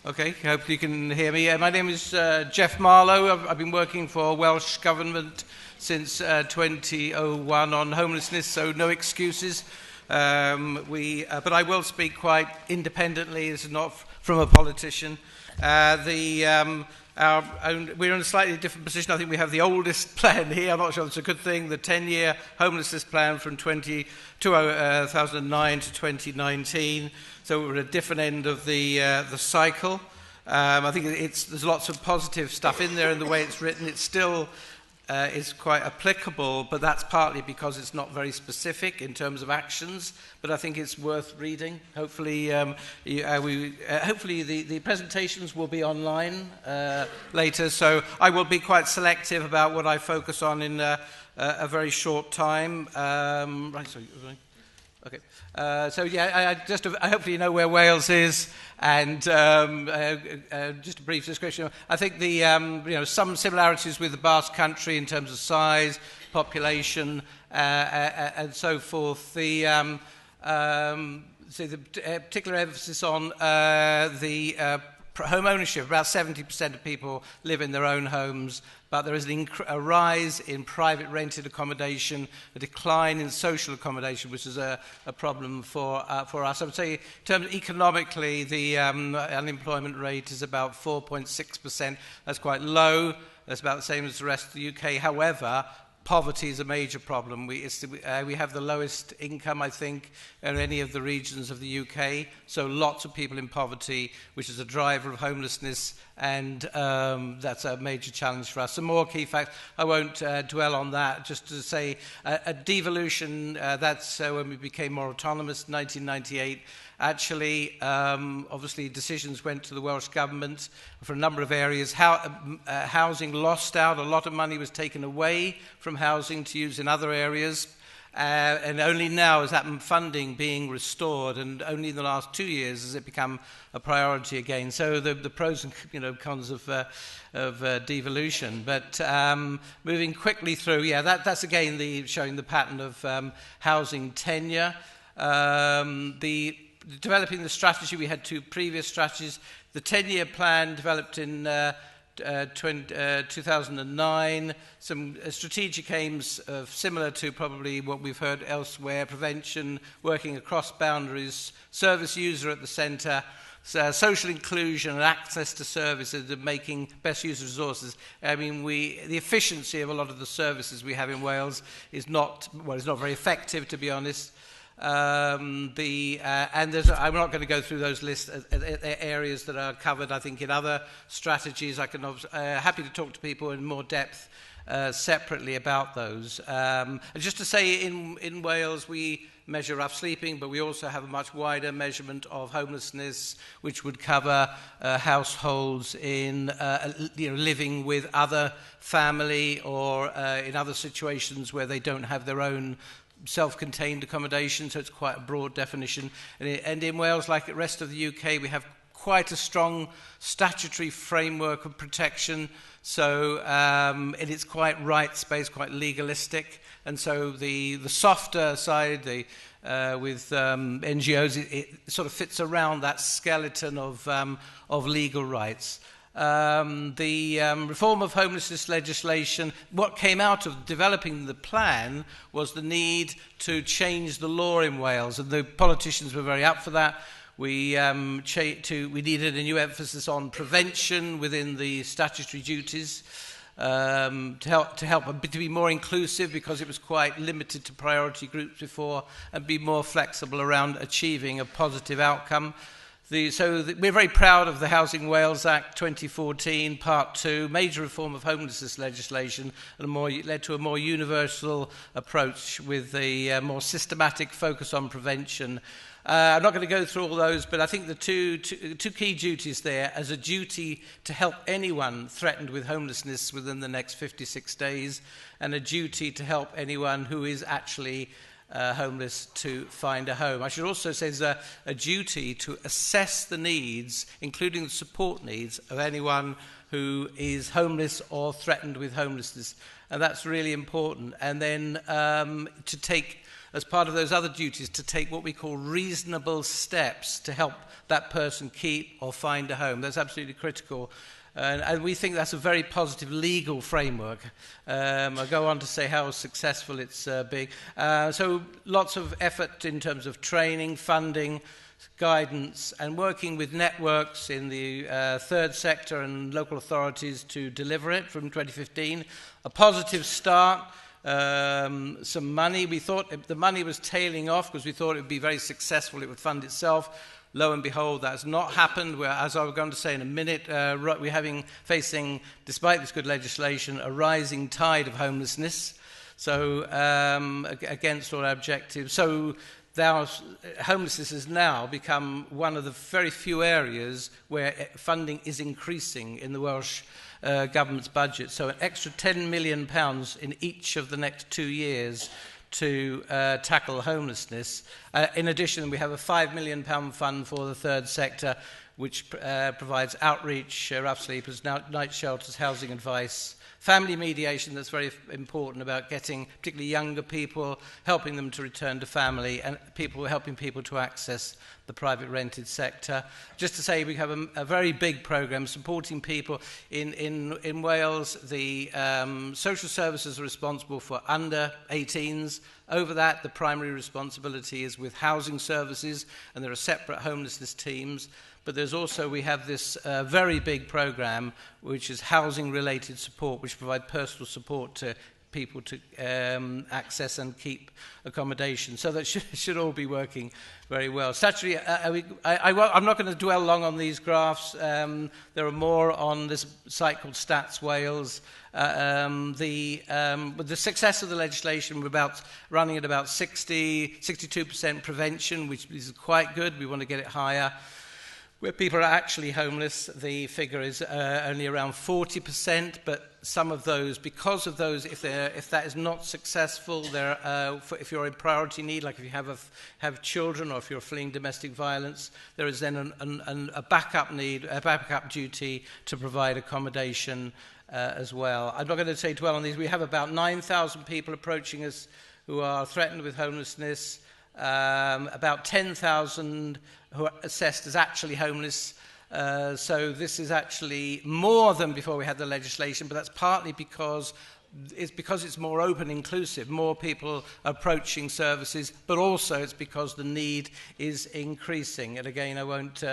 Okay, hope you can hear me. My name is Geoff Marlow. I've been working for Welsh Government since 2001 on homelessness, so no excuses. But I will speak quite independently. This is not from a politician. We're in a slightly different position. I think we have the oldest plan here. I'm not sure it's a good thing. The 10-year homelessness plan from 2009 to 2019. So we're at a different end of the cycle. I think there's lots of positive stuff in there, and the way it's written, it still is quite applicable, but that's partly because it's not very specific in terms of actions, but I think it's worth reading. Hopefully, hopefully the presentations will be online later, so I will be quite selective about what I focus on in a very short time. Okay. I hopefully you know where Wales is, and just a brief description. I think the some similarities with the Basque Country in terms of size, population, and so forth. The particular emphasis on the home ownership. About 70% of people live in their own homes, but there is a rise in private rented accommodation, a decline in social accommodation, which is a problem for us. I would say, in terms of economically, the unemployment rate is about 4.6%. That's quite low. That's about the same as the rest of the UK. However, poverty is a major problem. We have the lowest income, I think, in any of the regions of the UK. So lots of people in poverty, which is a driver of homelessness, and that's a major challenge for us. Some more key facts. I won't dwell on that. Just to say, a devolution, that's when we became more autonomous in 1998. Actually, obviously, decisions went to the Welsh Government for a number of areas. Housing lost out. A lot of money was taken away from housing to use in other areas. And only now is that funding being restored, and only in the last 2 years has it become a priority again. So the pros and cons of devolution. But moving quickly through, that's again showing the pattern of housing tenure. Developing the strategy, we had two previous strategies. The 10-year plan developed in 2009, some strategic aims similar to probably what we've heard elsewhere: prevention, working across boundaries, service user at the centre, social inclusion and access to services, and making best use of resources. I mean, the efficiency of a lot of the services we have in Wales is not very effective, to be honest. And I'm not going to go through those lists areas that are covered, I think, in other strategies. I can happy to talk to people in more depth separately about those. And just to say, in Wales we measure rough sleeping, but we also have a much wider measurement of homelessness, which would cover households in living with other family, or in other situations where they don't have their own self-contained accommodation, so it's quite a broad definition. And in Wales, like the rest of the UK, we have quite a strong statutory framework of protection, so and it's quite rights-based, quite legalistic. And so the softer side, with NGOs, it sort of fits around that skeleton of legal rights. The reform of homelessness legislation, what came out of developing the plan was the need to change the law in Wales, and the politicians were very up for that. We needed a new emphasis on prevention within the statutory duties, to be more inclusive, because it was quite limited to priority groups before, and be more flexible around achieving a positive outcome. We're very proud of the Housing Wales Act 2014, Part 2, major reform of homelessness legislation, and led to a more universal approach with a more systematic focus on prevention. I'm not going to go through all those, but I think the two key duties there: as a duty to help anyone threatened with homelessness within the next 56 days, and a duty to help anyone who is actually homeless to find a home. I should also say there's a duty to assess the needs, including the support needs, of anyone who is homeless or threatened with homelessness. and that's really important. And then to take, as part of those other duties, to take what we call reasonable steps to help that person keep or find a home. That's absolutely critical. And we think that's a very positive legal framework. I'll go on to say how successful it's been. So lots of effort in terms of training, funding, guidance, and working with networks in the third sector and local authorities to deliver it from 2015. A positive start. Some money. We thought the money was tailing off because we thought it would be very successful, it would fund itself. Lo and behold, that's not happened. As I was going to say in a minute, we're facing, despite this good legislation, a rising tide of homelessness. So against all our objectives. So homelessness has now become one of the very few areas where funding is increasing in the Welsh government's budget. So an extra £10 million in each of the next 2 years to tackle homelessness. In addition, we have a £5 million fund for the third sector, which provides outreach, rough sleepers, night shelters, housing advice, family mediation. That's very important about getting particularly younger people, helping them to return to family, and helping people to access the private rented sector. Just to say, we have a very big programme supporting people in Wales. The social services are responsible for under 18s. Over that, the primary responsibility is with housing services, and there are separate homelessness teams. But there's also, we have this very big programme, which is housing-related support, which provide personal support to people to access and keep accommodation. So that should all be working very well. Statutory, I'm not going to dwell long on these graphs. There are more on this site called Stats Wales. With the success of the legislation, we're running at about 62% prevention, which is quite good. We want to get it higher. Where people are actually homeless, the figure is only around 40%, but some of those, because of those, if that is not successful, if you're in priority need, like if you have children or if you're fleeing domestic violence, there is then a backup need, a backup duty to provide accommodation as well. I'm not going to dwell on these. We have about 9,000 people approaching us who are threatened with homelessness. About 10,000 who are assessed as actually homeless. So this is actually more than before we had the legislation, but that's partly because it's more open, inclusive, more people approaching services, but also it's because the need is increasing. And again, I won't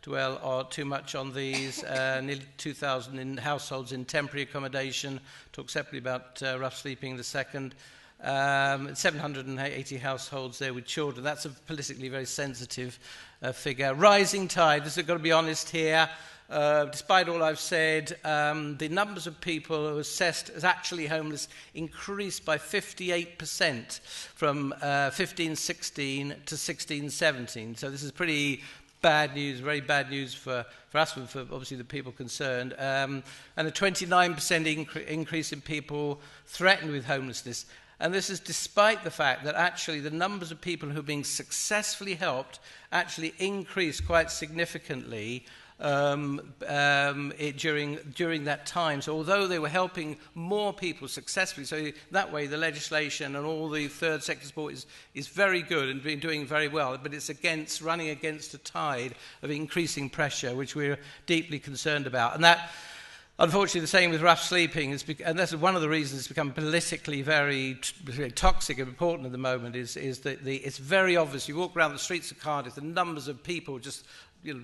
dwell too much on these. Nearly 2,000 households in temporary accommodation. Talk separately about rough sleeping in the second. 780 households there with children. That's a politically very sensitive figure. Rising tide, this has got to be honest here. Despite all I've said, the numbers of people who are assessed as actually homeless increased by 58% from 15-16 to 16-17. So this is pretty bad news, very bad news for us and for obviously the people concerned. And a 29% increase in people threatened with homelessness. And this is despite the fact that actually the numbers of people who are being successfully helped actually increased quite significantly during that time. So although they were helping more people successfully, so that way the legislation and all the third sector support is very good and been doing very well, but it's running against a tide of increasing pressure, which we're deeply concerned about. And that, unfortunately, the same with rough sleeping, and that's one of the reasons it's become politically very toxic and important at the moment, is that it's very obvious. You walk around the streets of Cardiff, the numbers of people just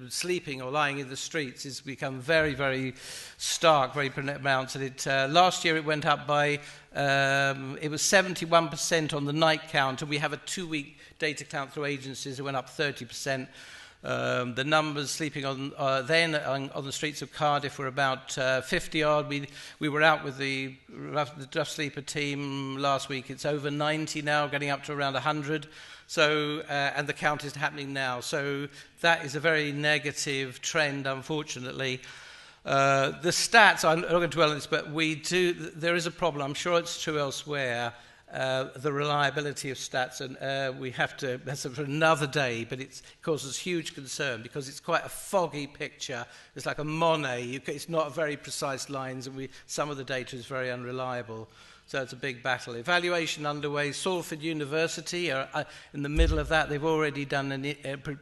sleeping or lying in the streets has become very, very stark, very pronounced. And last year it went up by, it was 71% on the night count, and we have a 2-week data count through agencies. It went up 30%. The numbers sleeping on the streets of Cardiff were about 50-odd. We were out with the rough sleeper team last week. It's over 90 now, getting up to around 100. So, and the count is happening now. So that is a very negative trend, unfortunately. The stats, I'm not going to dwell on this, but there is a problem. I'm sure it's true elsewhere. the reliability of stats, and we have to, that's for another day, but it causes huge concern because it's quite a foggy picture. It's like a Monet. It's not very precise lines, and some of the data is very unreliable. So it's a big battle. Evaluation underway. Salford University are in the middle of that. They've already done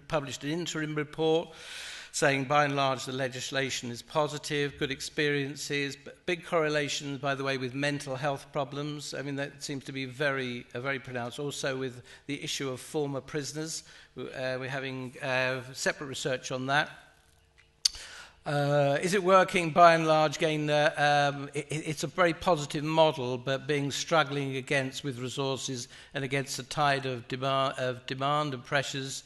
published an interim report saying by and large the legislation is positive, good experiences, but big correlations, by the way, with mental health problems. I mean, that seems to be very pronounced. Also with the issue of former prisoners. We're having separate research on that. Is it working? By and large, again, it's a very positive model, but struggling against with resources and against the tide of demand and pressures.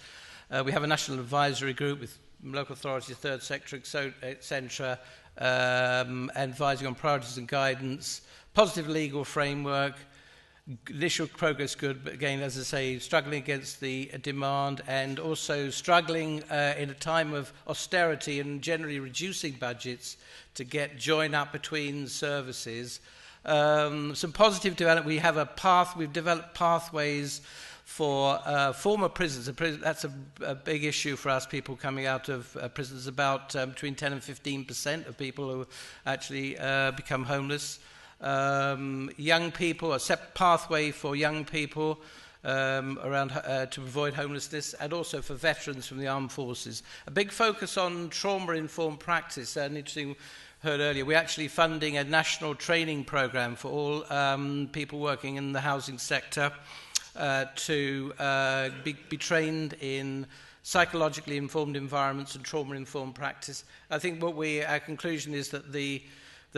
We have a national advisory group with local authorities, third sector, etc., advising on priorities and guidance, positive legal framework, initial progress good, but again, as I say, struggling against the demand and also struggling in a time of austerity and generally reducing budgets to join up between services. Some positive development. We've developed pathways for former prisoners. That's a big issue for us, people coming out of prisons. About between 10 and 15% of people who actually become homeless. Young people, a separate pathway for young people around to avoid homelessness, and also for veterans from the armed forces. A big focus on trauma-informed practice. An interesting heard earlier, we're actually funding a national training program for all people working in the housing sector to be trained in psychologically informed environments and trauma-informed practice. I think our conclusion is that the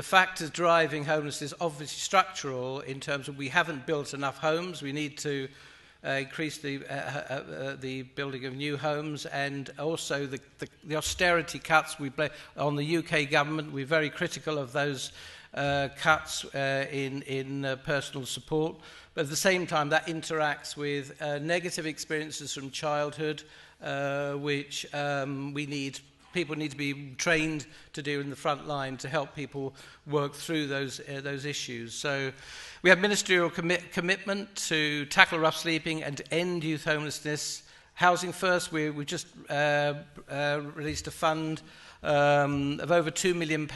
factors driving homelessness is obviously structural in terms of we haven't built enough homes. We need to increase the building of new homes, and also the austerity cuts we play on the UK government. We're very critical of those cuts in personal support. But at the same time, that interacts with negative experiences from childhood, which people need to be trained to do in the front line to help people work through those issues. So we have ministerial commitment to tackle rough sleeping and to end youth homelessness. Housing First, we just released a fund of over £2 million,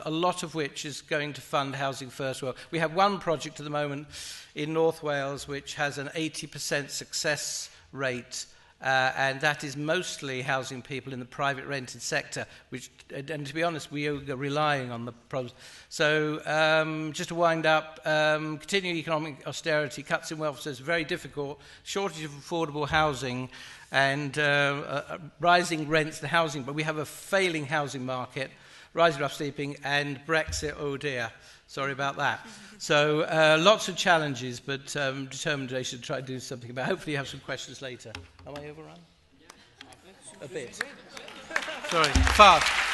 a lot of which is going to fund Housing First. Well, we have one project at the moment in North Wales which has an 80% success rate, and that is mostly housing people in the private rented sector, which, and to be honest, we are relying on the problems. So just to wind up, continuing economic austerity, cuts in welfare is very difficult, shortage of affordable housing, and rising rents, the housing, but we have a failing housing market, rising rough sleeping, and Brexit, oh dear. Sorry about that. So lots of challenges, but determination to try to do something about it. Hopefully you have some questions later. Am I overrun? A bit. Sorry, fast.